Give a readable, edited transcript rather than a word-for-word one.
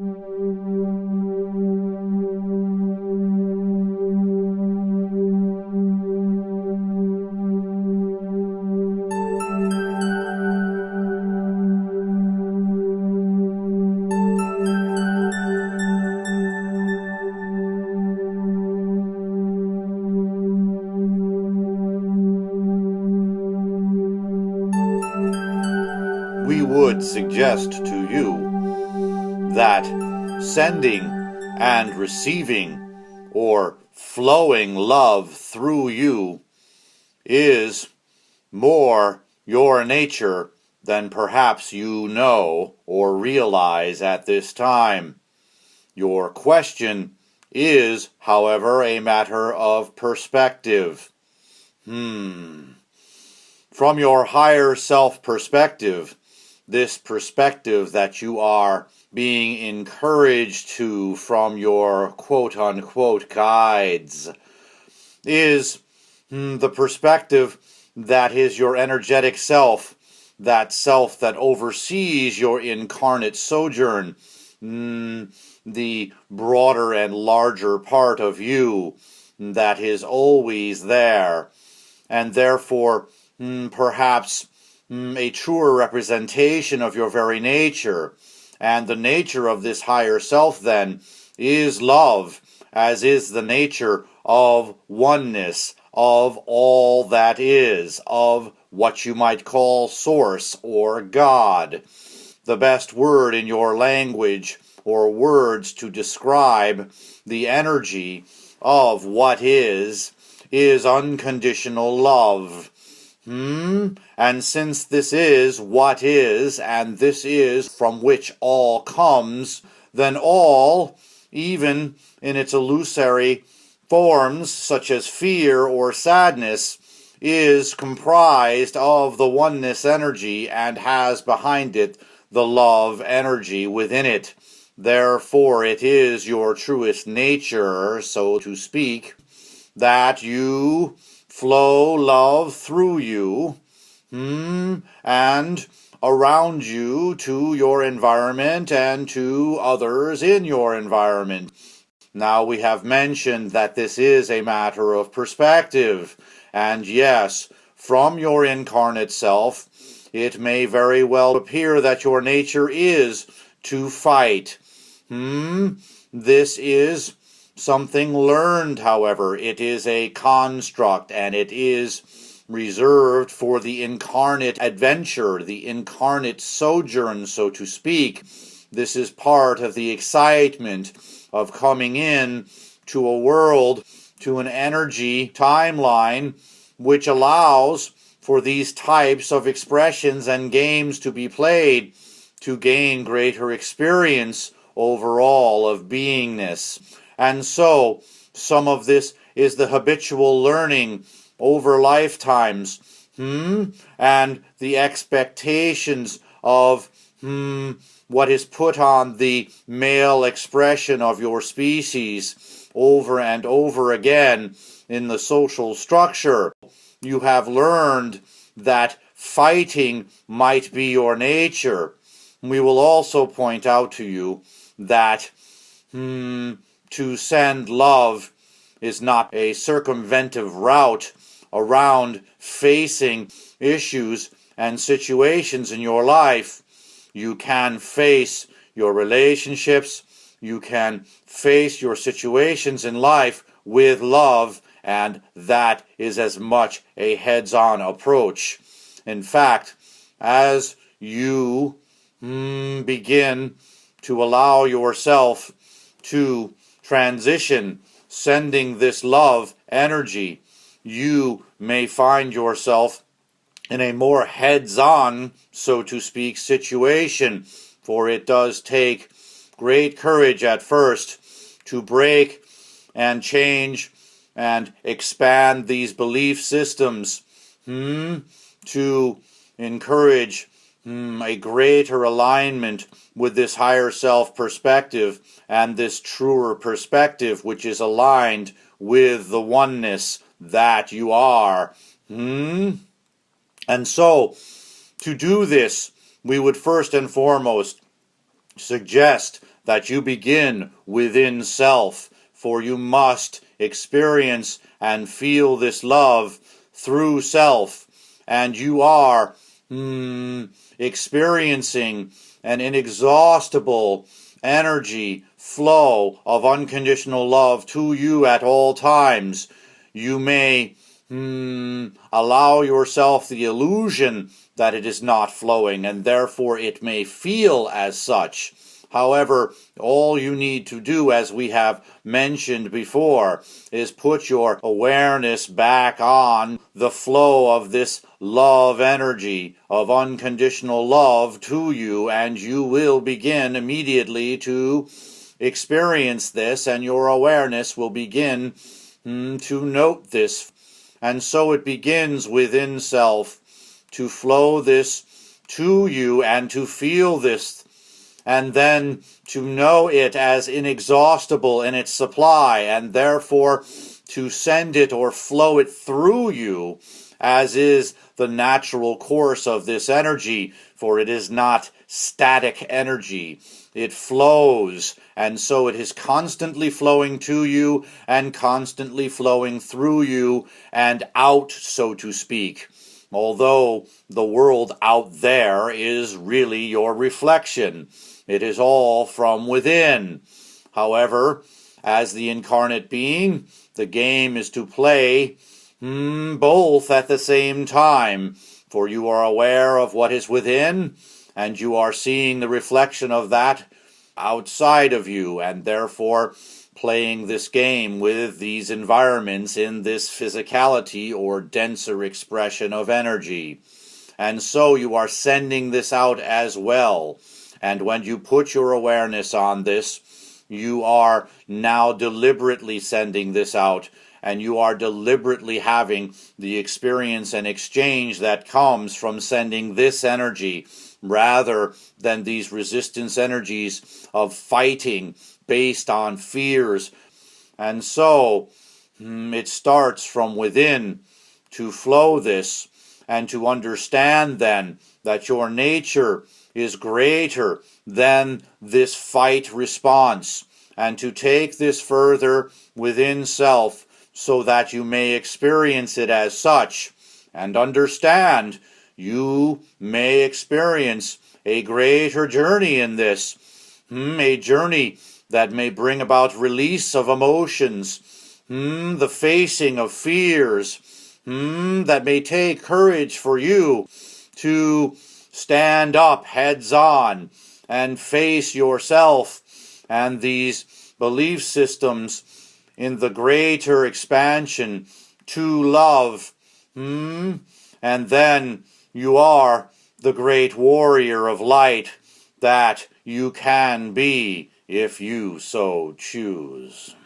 We would suggest to you that sending and receiving or flowing love through you is more your nature than perhaps you know or realize at this time. Your question is, however, a matter of perspective. From your higher self perspective, this perspective that you are being encouraged to from your quote-unquote guides is the perspective that is your energetic self that oversees your incarnate sojourn, the broader and larger part of you that is always there, and therefore perhaps a truer representation of your very nature. And the nature of this higher self, then, is love, as is the nature of oneness, of all that is, of what you might call Source or God. The best word in your language, or words to describe the energy of what is unconditional love. And since this is what is, and this is from which all comes, then all, even in its illusory forms such as fear or sadness, is comprised of the oneness energy and has behind it the love energy within it. Therefore, it is your truest nature, so to speak, that you flow love through you, and around you to your environment and to others in your environment. Now, we have mentioned that this is a matter of perspective, and yes, from your incarnate self, it may very well appear that your nature is to fight. This is something learned, however. It is a construct, and it is reserved for the incarnate adventure, the incarnate sojourn, so to speak. This is part of the excitement of coming in to a world, to an energy timeline, which allows for these types of expressions and games to be played, to gain greater experience overall of beingness. And so, some of this is the habitual learning over lifetimes, and the expectations of what is put on the male expression of your species over and over again in the social structure. You have learned that fighting might be your nature. We will also point out to you that to send love is not a circumventive route around facing issues and situations in your life. You can face your relationships, you can face your situations in life with love, and that is as much a heads-on approach. In fact, as you begin to allow yourself to transition, sending this love energy, you may find yourself in a more heads-on, so to speak, situation, for it does take great courage at first to break and change and expand these belief systems, to encourage a greater alignment with this higher self perspective and this truer perspective which is aligned with the oneness that you are. And so, to do this, we would first and foremost suggest that you begin within self, for you must experience and feel this love through self, and you are experiencing an inexhaustible energy flow of unconditional love to you at all times. You may allow yourself the illusion that it is not flowing, and therefore it may feel as such. However, all you need to do, as we have mentioned before, is put your awareness back on the flow of this love energy, of unconditional love to you, and you will begin immediately to experience this, and your awareness will begin to note this. And so it begins within self to flow this to you and to feel this, and then to know it as inexhaustible in its supply, and therefore to send it or flow it through you, as is the natural course of this energy, for it is not static energy. It flows, and so it is constantly flowing to you and constantly flowing through you and out, so to speak. Although the world out there is really your reflection. It is all from within. However, as the incarnate being, the game is to play both at the same time, for you are aware of what is within, and you are seeing the reflection of that outside of you, and therefore playing this game with these environments in this physicality or denser expression of energy. And so you are sending this out as well. And when you put your awareness on this, you are now deliberately sending this out, and you are deliberately having the experience and exchange that comes from sending this energy, rather than these resistance energies of fighting based on fears. And so it starts from within to flow this, and to understand then that your nature is greater than this fight response, and to take this further within self so that you may experience it as such, and understand you may experience a greater journey in this, a journey that may bring about release of emotions, the facing of fears, that may take courage for you to stand up heads on and face yourself and these belief systems in the greater expansion to love. And then you are the great warrior of light that you can be if you so choose.